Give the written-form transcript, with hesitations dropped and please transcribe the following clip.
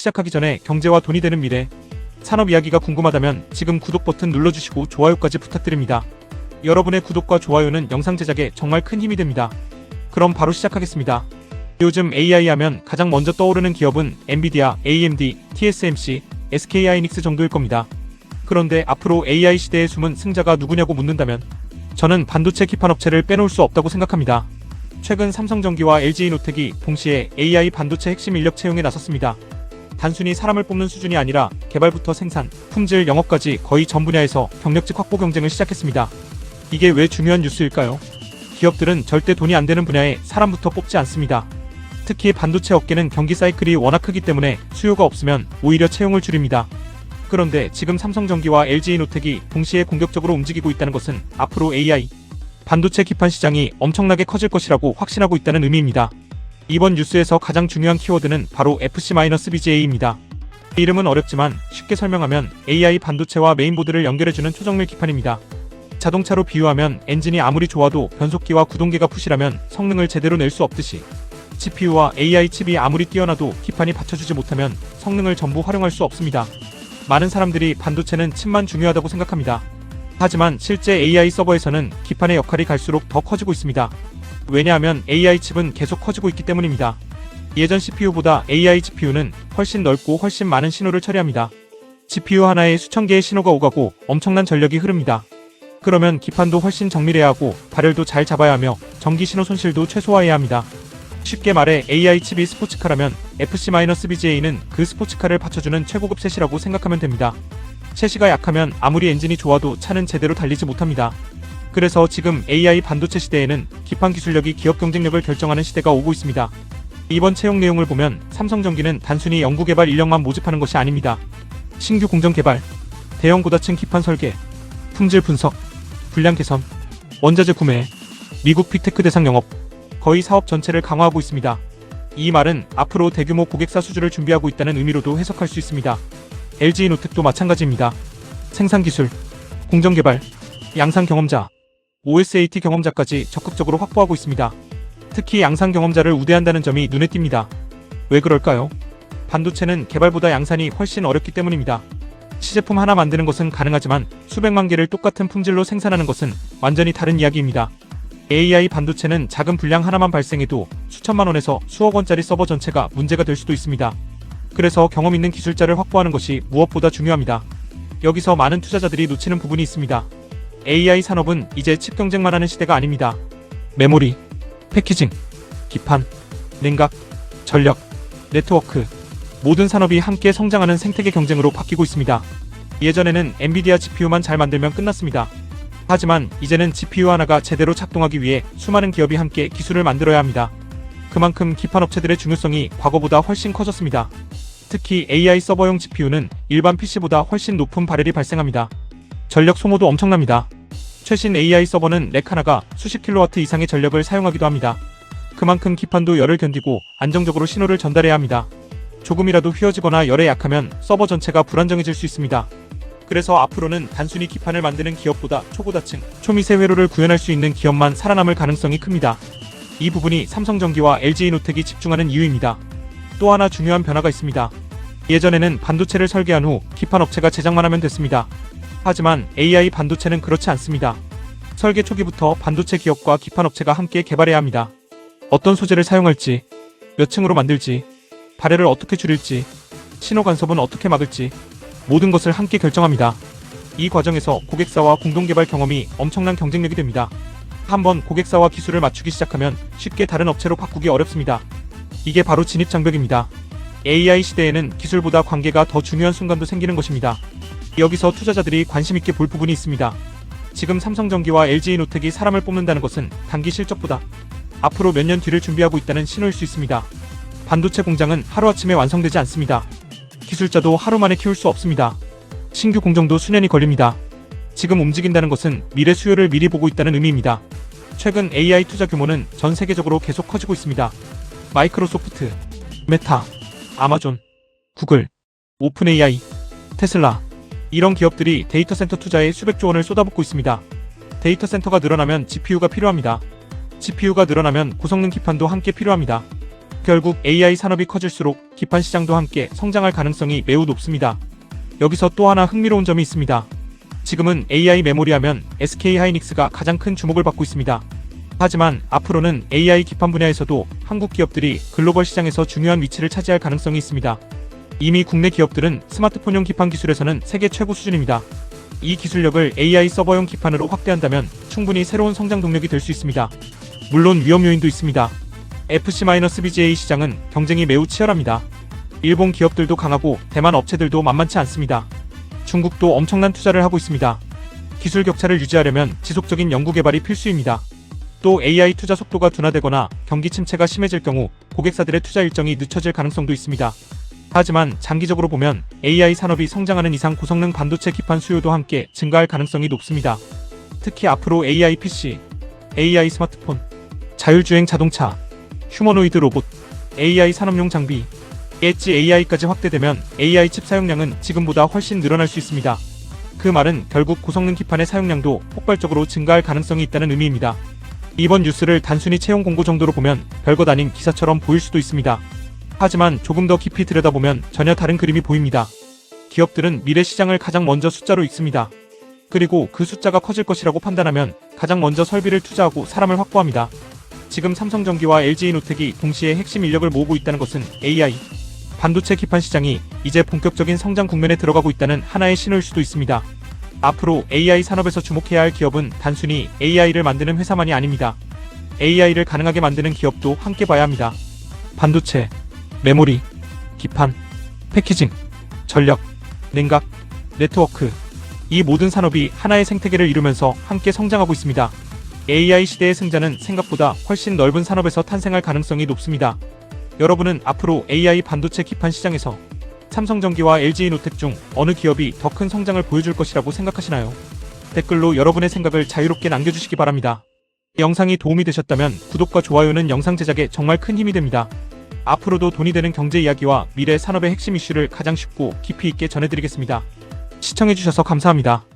시작하기 전에 경제와 돈이 되는 미래, 산업 이야기가 궁금하다면 지금 구독 버튼 눌러주시고 좋아요까지 부탁드립니다. 여러분의 구독과 좋아요는 영상 제작에 정말 큰 힘이 됩니다. 그럼 바로 시작하겠습니다. 요즘 AI 하면 가장 먼저 떠오르는 기업은 엔비디아, AMD, TSMC, SK하이닉스 정도일 겁니다. 그런데 앞으로 AI 시대의 숨은 승자가 누구냐고 묻는다면 저는 반도체 기판 업체를 빼놓을 수 없다고 생각합니다. 최근 삼성전기와 LG이노텍이 동시에 AI 반도체 핵심 인력 채용에 나섰습니다. 단순히 사람을 뽑는 수준이 아니라 개발부터 생산, 품질, 영업까지 거의 전 분야에서 경력직 확보 경쟁을 시작했습니다. 이게 왜 중요한 뉴스일까요? 기업들은 절대 돈이 안 되는 분야에 사람부터 뽑지 않습니다. 특히 반도체 업계는 경기 사이클이 워낙 크기 때문에 수요가 없으면 오히려 채용을 줄입니다. 그런데 지금 삼성전기와 LG이노텍이 동시에 공격적으로 움직이고 있다는 것은 앞으로 AI 반도체 기판 시장이 엄청나게 커질 것이라고 확신하고 있다는 의미입니다. 이번 뉴스에서 가장 중요한 키워드는 바로 FC-BGA입니다. 이름은 어렵지만 쉽게 설명하면 AI 반도체와 메인보드를 연결해주는 초정밀 기판입니다. 자동차로 비유하면 엔진이 아무리 좋아도 변속기와 구동계가 푸시라면 성능을 제대로 낼 수 없듯이 GPU와 AI 칩이 아무리 뛰어나도 기판이 받쳐주지 못하면 성능을 전부 활용할 수 없습니다. 많은 사람들이 반도체는 칩만 중요하다고 생각합니다. 하지만 실제 AI 서버에서는 기판의 역할이 갈수록 더 커지고 있습니다. 왜냐하면 AI 칩은 계속 커지고 있기 때문입니다. 예전 CPU보다 AI GPU는 훨씬 넓고 훨씬 많은 신호를 처리합니다. GPU 하나에 수천 개의 신호가 오가고 엄청난 전력이 흐릅니다. 그러면 기판도 훨씬 정밀해야 하고 발열도 잘 잡아야 하며 전기 신호 손실도 최소화해야 합니다. 쉽게 말해 AI 칩이 스포츠카라면 FC-BGA는 그 스포츠카를 받쳐주는 최고급 셋이라고 생각하면 됩니다. 셋이가 약하면 아무리 엔진이 좋아도 차는 제대로 달리지 못합니다. 그래서 지금 AI 반도체 시대에는 기판 기술력이 기업 경쟁력을 결정하는 시대가 오고 있습니다. 이번 채용 내용을 보면 삼성전기는 단순히 연구개발 인력만 모집하는 것이 아닙니다. 신규 공정 개발, 대형 고다층 기판 설계, 품질 분석, 불량 개선, 원자재 구매, 미국 빅테크 대상 영업, 거의 사업 전체를 강화하고 있습니다. 이 말은 앞으로 대규모 고객사 수주를 준비하고 있다는 의미로도 해석할 수 있습니다. LG이노텍도 마찬가지입니다. 생산기술, 공정개발, 양산 경험자, OSAT 경험자까지 적극적으로 확보하고 있습니다. 특히 양산 경험자를 우대한다는 점이 눈에 띕니다. 왜 그럴까요? 반도체는 개발보다 양산이 훨씬 어렵기 때문입니다. 시제품 하나 만드는 것은 가능하지만 수백만 개를 똑같은 품질로 생산하는 것은 완전히 다른 이야기입니다. AI 반도체는 작은 불량 하나만 발생해도 수천만 원에서 수억 원짜리 서버 전체가 문제가 될 수도 있습니다. 그래서 경험 있는 기술자를 확보하는 것이 무엇보다 중요합니다. 여기서 많은 투자자들이 놓치는 부분이 있습니다. AI 산업은 이제 칩 경쟁만 하는 시대가 아닙니다. 메모리, 패키징, 기판, 냉각, 전력, 네트워크, 모든 산업이 함께 성장하는 생태계 경쟁으로 바뀌고 있습니다. 예전에는 엔비디아 GPU만 잘 만들면 끝났습니다. 하지만 이제는 GPU 하나가 제대로 작동하기 위해 수많은 기업이 함께 기술을 만들어야 합니다. 그만큼 기판 업체들의 중요성이 과거보다 훨씬 커졌습니다. 특히 AI 서버용 GPU는 일반 PC보다 훨씬 높은 발열이 발생합니다. 전력 소모도 엄청납니다. 최신 AI 서버는 렉 하나가 수십 킬로와트 이상의 전력을 사용하기도 합니다. 그만큼 기판도 열을 견디고 안정적으로 신호를 전달해야 합니다. 조금이라도 휘어지거나 열에 약하면 서버 전체가 불안정해질 수 있습니다. 그래서 앞으로는 단순히 기판을 만드는 기업보다 초고다층, 초미세 회로를 구현할 수 있는 기업만 살아남을 가능성이 큽니다. 이 부분이 삼성전기와 LG이노텍이 집중하는 이유입니다. 또 하나 중요한 변화가 있습니다. 예전에는 반도체를 설계한 후 기판 업체가 제작만 하면 됐습니다. 하지만 AI 반도체는 그렇지 않습니다. 설계 초기부터 반도체 기업과 기판 업체가 함께 개발해야 합니다. 어떤 소재를 사용할지, 몇 층으로 만들지, 발열을 어떻게 줄일지, 신호 간섭은 어떻게 막을지 모든 것을 함께 결정합니다. 이 과정에서 고객사와 공동개발 경험이 엄청난 경쟁력이 됩니다. 한번 고객사와 기술을 맞추기 시작하면 쉽게 다른 업체로 바꾸기 어렵습니다. 이게 바로 진입장벽입니다. AI 시대에는 기술보다 관계가 더 중요한 순간도 생기는 것입니다. 여기서 투자자들이 관심있게 볼 부분이 있습니다. 지금 삼성전기와 LG이노텍이 사람을 뽑는다는 것은 단기 실적보다 앞으로 몇 년 뒤를 준비하고 있다는 신호일 수 있습니다. 반도체 공장은 하루아침에 완성되지 않습니다. 기술자도 하루 만에 키울 수 없습니다. 신규 공정도 수년이 걸립니다. 지금 움직인다는 것은 미래 수요를 미리 보고 있다는 의미입니다. 최근 AI 투자 규모는 전 세계적으로 계속 커지고 있습니다. 마이크로소프트, 메타, 아마존, 구글, 오픈 AI, 테슬라 이런 기업들이 데이터 센터 투자에 수백조 원을 쏟아붓고 있습니다. 데이터 센터가 늘어나면 GPU가 필요합니다. GPU가 늘어나면 고성능 기판도 함께 필요합니다. 결국 AI 산업이 커질수록 기판 시장도 함께 성장할 가능성이 매우 높습니다. 여기서 또 하나 흥미로운 점이 있습니다. 지금은 AI 메모리 하면 SK 하이닉스가 가장 큰 주목을 받고 있습니다. 하지만 앞으로는 AI 기판 분야에서도 한국 기업들이 글로벌 시장에서 중요한 위치를 차지할 가능성이 있습니다. 이미 국내 기업들은 스마트폰용 기판 기술에서는 세계 최고 수준입니다. 이 기술력을 AI 서버용 기판으로 확대한다면 충분히 새로운 성장 동력이 될 수 있습니다. 물론 위험 요인도 있습니다. FC-BGA 시장은 경쟁이 매우 치열합니다. 일본 기업들도 강하고 대만 업체들도 만만치 않습니다. 중국도 엄청난 투자를 하고 있습니다. 기술 격차를 유지하려면 지속적인 연구 개발이 필수입니다. 또 AI 투자 속도가 둔화되거나 경기 침체가 심해질 경우 고객사들의 투자 일정이 늦춰질 가능성도 있습니다. 하지만 장기적으로 보면 AI 산업이 성장하는 이상 고성능 반도체 기판 수요도 함께 증가할 가능성이 높습니다. 특히 앞으로 AI PC, AI 스마트폰, 자율주행 자동차, 휴머노이드 로봇, AI 산업용 장비, 엣지 AI까지 확대되면 AI 칩 사용량은 지금보다 훨씬 늘어날 수 있습니다. 그 말은 결국 고성능 기판의 사용량도 폭발적으로 증가할 가능성이 있다는 의미입니다. 이번 뉴스를 단순히 채용 공고 정도로 보면 별것 아닌 기사처럼 보일 수도 있습니다. 하지만 조금 더 깊이 들여다보면 전혀 다른 그림이 보입니다. 기업들은 미래 시장을 가장 먼저 숫자로 읽습니다. 그리고 그 숫자가 커질 것이라고 판단하면 가장 먼저 설비를 투자하고 사람을 확보합니다. 지금 삼성전기와 LG이노텍이 동시에 핵심 인력을 모으고 있다는 것은 AI, 반도체 기판 시장이 이제 본격적인 성장 국면에 들어가고 있다는 하나의 신호일 수도 있습니다. 앞으로 AI 산업에서 주목해야 할 기업은 단순히 AI를 만드는 회사만이 아닙니다. AI를 가능하게 만드는 기업도 함께 봐야 합니다. 반도체, 메모리, 기판, 패키징, 전력, 냉각, 네트워크, 이 모든 산업이 하나의 생태계를 이루면서 함께 성장하고 있습니다. AI 시대의 승자는 생각보다 훨씬 넓은 산업에서 탄생할 가능성이 높습니다. 여러분은 앞으로 AI 반도체 기판 시장에서 삼성전기와 LG이노텍 중 어느 기업이 더 큰 성장을 보여줄 것이라고 생각하시나요? 댓글로 여러분의 생각을 자유롭게 남겨주시기 바랍니다. 영상이 도움이 되셨다면 구독과 좋아요는 영상 제작에 정말 큰 힘이 됩니다. 앞으로도 돈이 되는 경제 이야기와 미래 산업의 핵심 이슈를 가장 쉽고 깊이 있게 전해드리겠습니다. 시청해주셔서 감사합니다.